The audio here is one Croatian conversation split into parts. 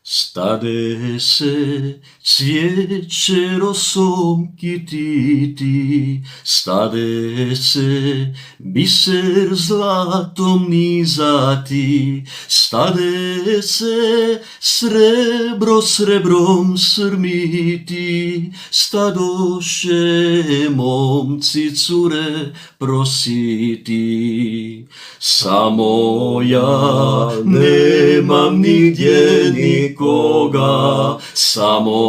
Stade se cvijeće rosom kititi, stade se biser zlatom nizati, stade se srebro srebrom srmiti, stadoše momci cure prositi. Samo ja nemam nigdje nikoga, samo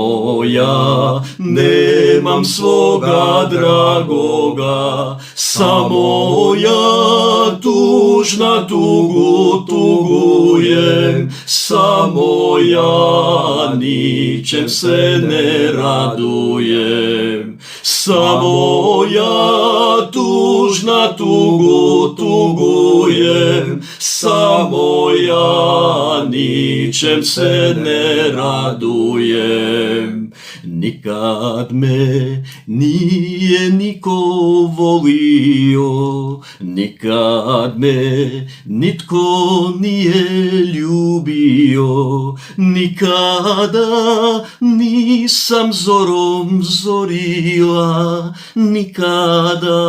ja nemam svoga dragoga, samo ja tužna tugu tugujem, samo ja ničem se ne radujem, samo ja tužna tugu tugujem, samo ja ničem se ne radujem. Nikad me nije niko volio, nikad me nitko nije ljubio, nikada nisam zorom zorila, nikada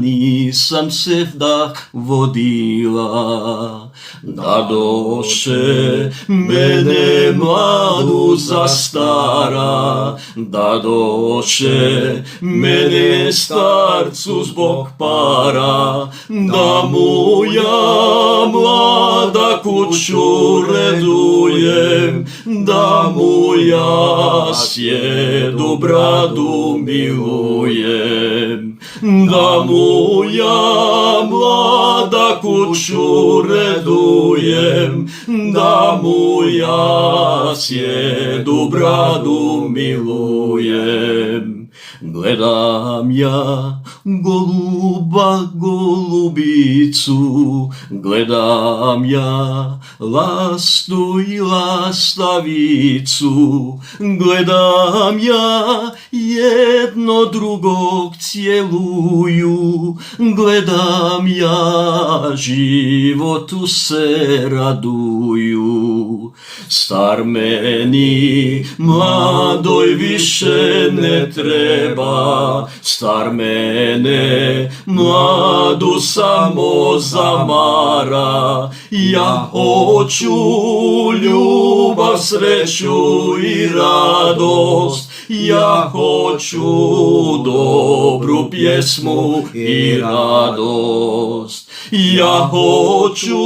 nisam se vdah vodila. Dadoše mene mladu za stara, dadoše mene starcu zbog para, da mu ja mlada kuću redujem, da mu ja sjedu bradu milujem, da mu ja mlada kuću redujem, da mu ja sjedu bradu milujem. Gledam ja goluba golubicu, gledam ja lastu i lastavicu, gledam ja jedno drugog cjeluju, gledam ja životu se raduju. Star meni mladoj više ne treba, star mene mladu samo zamara. Ja hoću ljubav, sreću i radost, ja hoću dobru pjesmu i radost. Ja hoću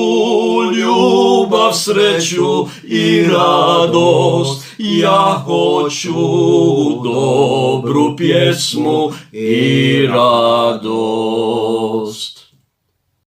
ljubav, sreću i radost, ja hoću dobru pjesmu i radost.